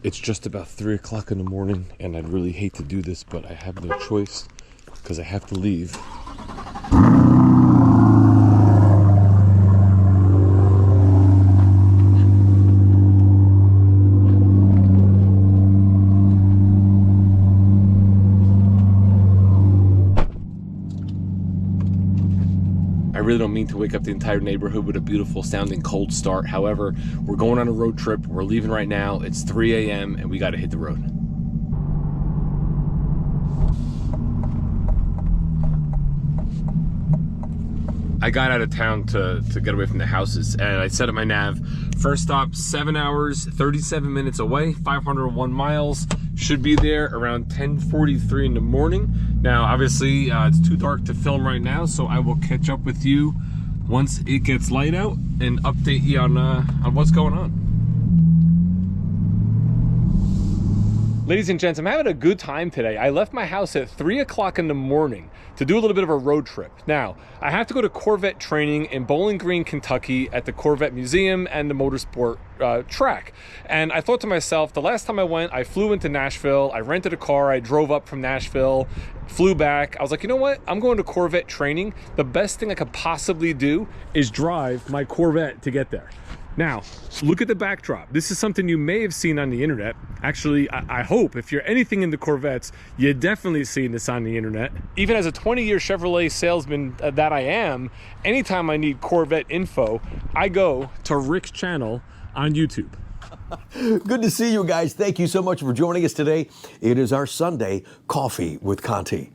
It's just about 3 o'clock in the morning, and I'd really hate to do this, but I have no choice because I have to leave. I really don't mean to wake up the entire neighborhood with a beautiful sounding cold start. However, we're going on a road trip. We're leaving right now. It's 3 a.m. and we got to hit the road. I got out of town to get away from the houses, and I set up my nav. First stop, 7 hours, 37 minutes away, 501 miles. Should be there around 10:43 in the morning. Now, obviously, it's too dark to film right now, so I will catch up with you once it gets light out and update you on what's going on. Ladies and gents, I'm having a good time today. I left my house at 3 o'clock in the morning to do a little bit of a road trip. Now, I have to go to Corvette training in Bowling Green, Kentucky at the Corvette Museum and the Motorsport track. And I thought to myself, the last time I went, I flew into Nashville, I rented a car, I drove up from Nashville, flew back. I was like, you know what? I'm going to Corvette training. The best thing I could possibly do is drive my Corvette to get there. Now, look at the backdrop. This is something you may have seen on the internet. Actually, I hope if you're anything into Corvettes, you're definitely seeing this on the internet. Even as a 20-year Chevrolet salesman that I am, anytime I need Corvette info, I go to Rick's channel on YouTube. Good to see you guys. Thank you so much for joining us today. It is our Sunday Coffee with Conti.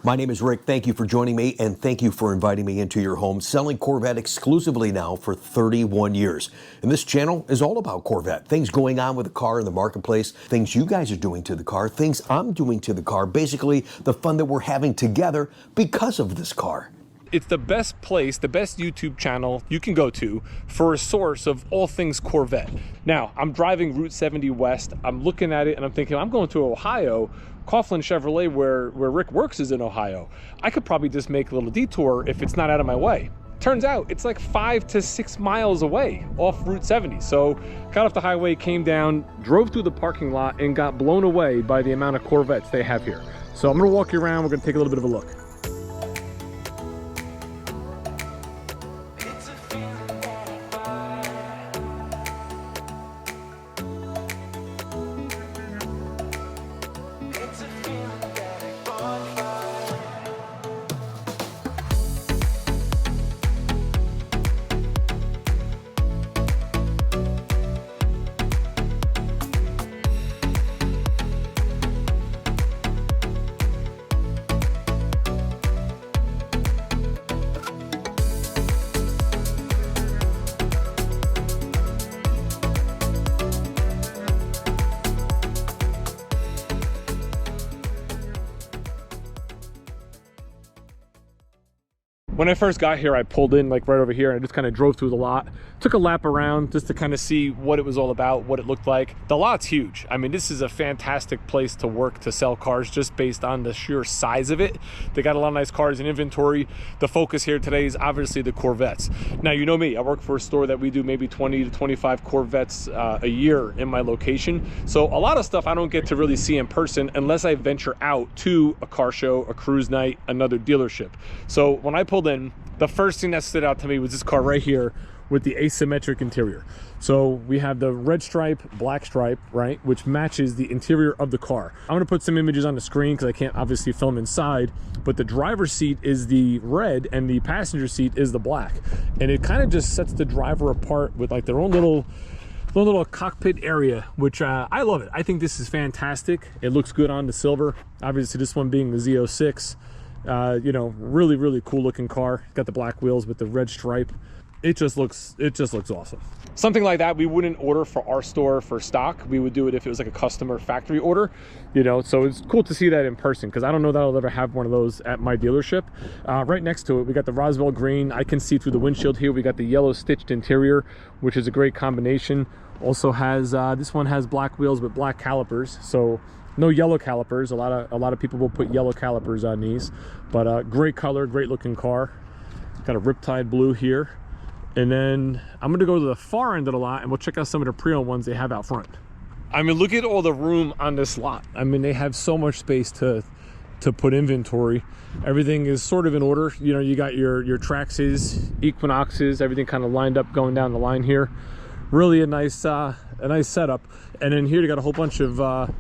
My name is Rick. Thank you for joining me, and thank you for inviting me into your home. Selling Corvette exclusively now for 31 years. And this channel is all about Corvette. Things going on with the car in the marketplace, things you guys are doing to the car, things I'm doing to the car, basically the fun that we're having together because of this car. It's the best place, the best YouTube channel you can go to for a source of all things Corvette. Now, I'm driving Route 70 West. I'm looking at it and I'm thinking, I'm going to Ohio. Coughlin Chevrolet, where Rick works, is in Ohio. I could probably just make a little detour if it's not out of my way. Turns out it's like 5 to 6 miles away off Route 70. So got off the highway, came down, drove through the parking lot, and got blown away by the amount of Corvettes they have here. So I'm gonna walk you around. We're gonna take a little bit of a look. When I first got here, I pulled in like right over here and I just kind of drove through the lot, took a lap around just to kind of see what it was all about, what it looked like. The lot's huge. I mean, this is a fantastic place to work, to sell cars just based on the sheer size of it. They got a lot of nice cars in inventory. The focus here today is obviously the Corvettes. Now, you know me, I work for a store that we do maybe 20 to 25 Corvettes a year in my location. So a lot of stuff I don't get to really see in person unless I venture out to a car show, a cruise night, another dealership. So when I pulled in, the first thing that stood out to me was this car right here with the asymmetric interior. So we have the red stripe, black stripe, right, which matches the interior of the car. I'm gonna put some images on the screen because I can't obviously film inside, but the driver's seat is the red and the passenger seat is the black. And it kind of just sets the driver apart with like their own little cockpit area, which I love it. I think this is fantastic. It looks good on the silver. Obviously this one being the Z06. You know, really cool looking car. Got the black wheels with the red stripe. It just looks awesome. Something like that we wouldn't order for our store for stock. We would do it if it was like a customer factory order, you know. So it's cool to see that in person because I don't know that I'll ever have one of those at my dealership. Right next to it, we got the Roswell green. I can see through the windshield here. We got the yellow stitched interior, which is a great combination. Also has this one has black wheels with black calipers. So no yellow calipers. A lot of people will put yellow calipers on these, but great color, great looking car. Got a Riptide blue here. And then I'm going to go to the far end of the lot and we'll check out some of the pre-owned ones they have out front. I mean, look at all the room on this lot. I mean, they have so much space to put inventory. Everything is sort of in order. You know, you got your Traxxas, Equinoxes, everything kind of lined up going down the line here. Really a nice setup. And then here you got a whole bunch of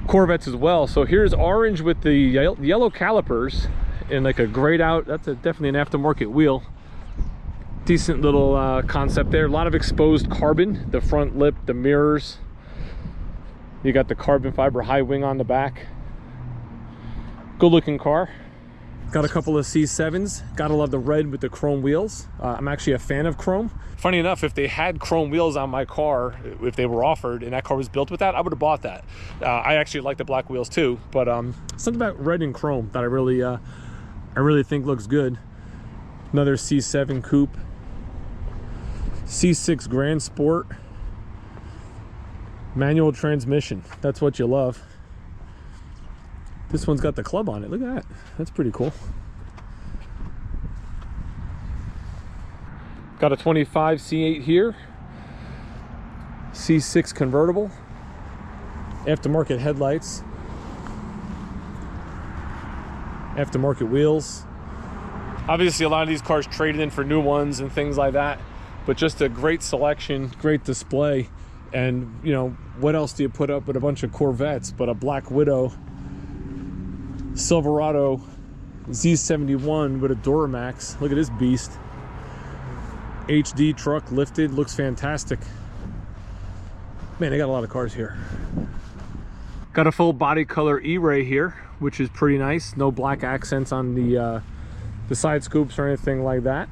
Corvettes as well. So here's orange with the yellow calipers and like a grayed out. That's definitely an aftermarket wheel. Decent little concept there. A lot of exposed carbon, the front lip, the mirrors. You got the carbon fiber high wing on the back. Good looking car. Got a couple of C7s. Gotta love the red with the chrome wheels. I'm actually a fan of chrome. Funny enough, if they had chrome wheels on my car, if they were offered and that car was built with that, I would have bought that. I actually like the black wheels too, but something about red and chrome that I really think looks good. Another C7 coupe. C6 Grand Sport. Manual transmission. That's what you love. This one's got the club on it. Look at that. That's pretty cool. Got a 25 C8 here. C6 convertible. Aftermarket headlights. Aftermarket wheels. Obviously a lot of these cars traded in for new ones and things like that, but just a great selection, great display. And you know, what else do you put up with a bunch of Corvettes but a Black Widow Silverado Z71 with a Duramax? Look at this beast. HD truck lifted, looks fantastic. Man, they got a lot of cars here. Got a full body color E-Ray here, which is pretty nice. No black accents on the side scoops or anything like that.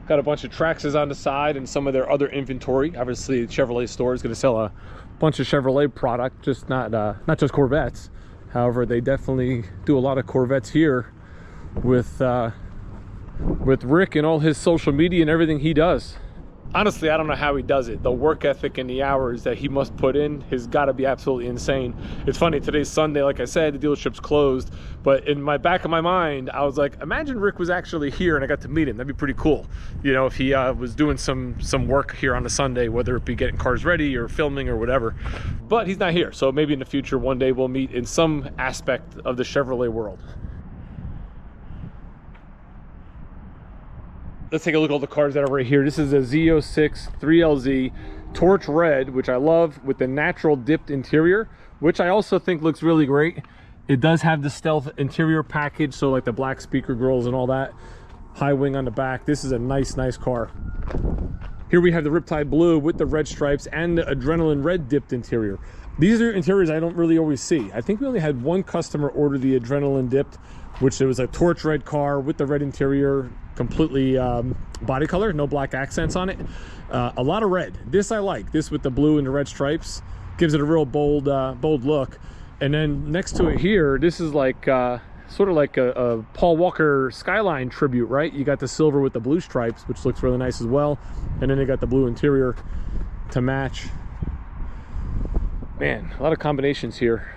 Got a bunch of Traxxas on the side and some of their other inventory. Obviously, the Chevrolet store is going to sell a bunch of Chevrolet product, just not just Corvettes. However, they definitely do a lot of Corvettes here with Rick and all his social media and everything he does. Honestly, I don't know how he does it. The work ethic and the hours that he must put in has got to be absolutely insane. It's funny, today's Sunday, like I said, the dealership's closed, but in my back of my mind, I was like, imagine Rick was actually here and I got to meet him. That'd be pretty cool. You know, if he was doing some work here on a Sunday, whether it be getting cars ready or filming or whatever. But he's not here, so maybe in the future, one day we'll meet in some aspect of the Chevrolet world. Let's take a look at all the cars that are right here. This is a Z06 3LZ Torch Red, which I love, with the natural dipped interior, which I also think looks really great. It does have the stealth interior package, so like the black speaker grills and all that. High wing on the back. This is a nice car. Here we have the Riptide Blue with the red stripes and the Adrenaline Red dipped interior. These are interiors I don't really always see. I think we only had one customer order the Adrenaline dipped, which it was a Torch Red car with the red interior, completely body color, no black accents on it. A lot of red. This I like. This with the blue and the red stripes gives it a real bold look. And then next to it here, this is like sort of like a Paul Walker Skyline tribute, right? You got the silver with the blue stripes, which looks really nice as well. And then they got the blue interior to match. Man, a lot of combinations here.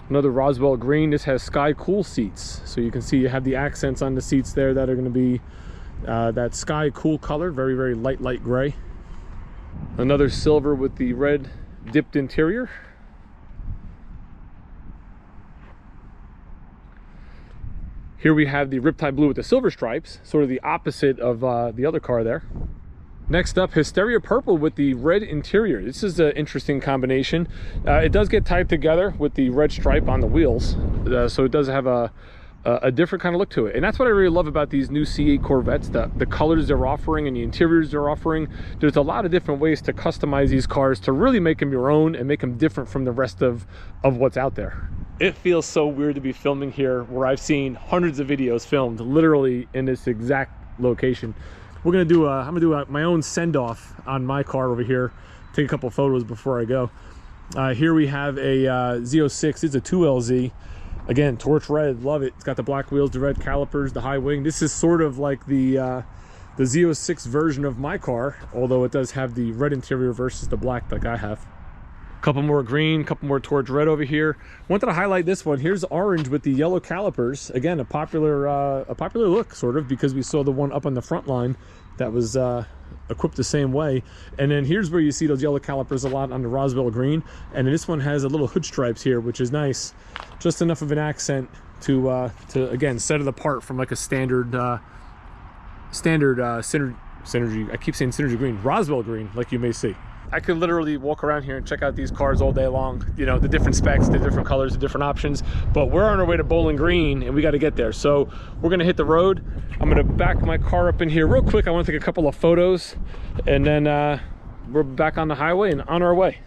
Another Roswell green. This has sky cool seats, so you can see you have the accents on the seats there that are going to be that sky cool color, very light gray. Another silver with the red dipped interior. Here we have the Riptide Blue with the silver stripes, sort of the opposite of the other car there. Next up, Hysteria Purple with the red interior. This is an interesting combination. It does get tied together with the red stripe on the wheels, so it does have a different kind of look to it. And that's what I really love about these new C8 Corvettes, the colors they're offering and the interiors they're offering. There's a lot of different ways to customize these cars to really make them your own and make them different from the rest of what's out there. It feels so weird to be filming here where I've seen hundreds of videos filmed literally in this exact location. We're gonna do I'm gonna do my own send-off on my car over here, take a couple photos before I go. Here we have a Z06. It's a 2LZ. Again, Torch Red, love it. It's got the black wheels, the red calipers, the high wing. This is sort of like the Z06 version of my car, although it does have the red interior versus the black like I have. Couple more green, couple more Torch Red over here. Wanted to highlight this one. Here's orange with the yellow calipers. Again, a popular look, sort of, because we saw the one up on the front line that was equipped the same way. And then here's where you see those yellow calipers a lot on the Roswell green, and then this one has a little hood stripes here, which is nice, just enough of an accent to again set it apart from like a standard Synergy, I keep saying Synergy green, Roswell green, like you may see. I could literally walk around here and check out these cars all day long, you know, the different specs, the different colors, the different options, but we're on our way to Bowling Green and we got to get there. So we're going to hit the road. I'm going to back my car up in here real quick. I want to take a couple of photos, and then we're back on the highway and on our way.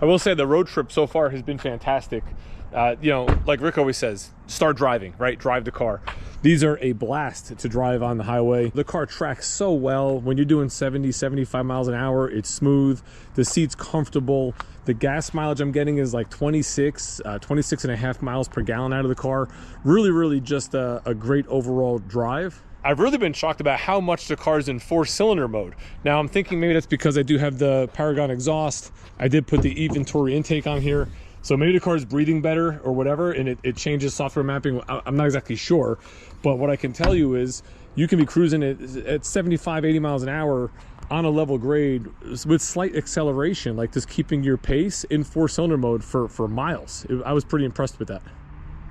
I will say the road trip so far has been fantastic. You know, like Rick always says, start driving, right? Drive the car. These are a blast to drive on the highway. The car tracks so well. When you're doing 70, 75 miles an hour, it's smooth. The seat's comfortable. The gas mileage I'm getting is like 26 and a half miles per gallon out of the car. Really, really just a great overall drive. I've really been shocked about how much the car's in 4-cylinder mode. Now I'm thinking maybe that's because I do have the Paragon exhaust. I did put the Venturi intake on here. So maybe the car is breathing better or whatever, and it changes software mapping. I'm not exactly sure. But what I can tell you is you can be cruising at 75, 80 miles an hour on a level grade with slight acceleration, like just keeping your pace in 4-cylinder mode for miles. I was pretty impressed with that.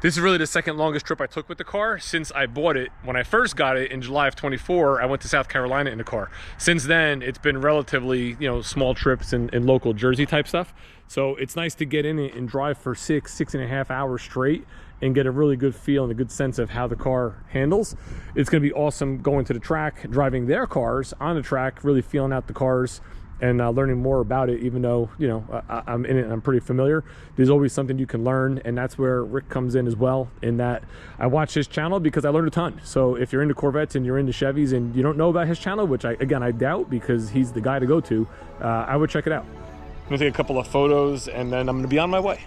This is really the second longest trip I took with the car since I bought it. When I first got it in July of 24, I went to South Carolina in the car. Since then, it's been relatively, you know, small trips and local Jersey type stuff. So it's nice to get in it and drive for 6.5 hours straight and get a really good feel and a good sense of how the car handles. It's gonna be awesome going to the track, driving their cars on the track, really feeling out the cars, and learning more about it. Even though, you know, I'm in it and I'm pretty familiar, there's always something you can learn, and that's where Rick comes in as well, in that I watch his channel because I learned a ton. So if you're into Corvettes and you're into Chevys and you don't know about his channel, which I doubt because he's the guy to go to, I would check it out. I'm gonna take a couple of photos and then I'm gonna be on my way.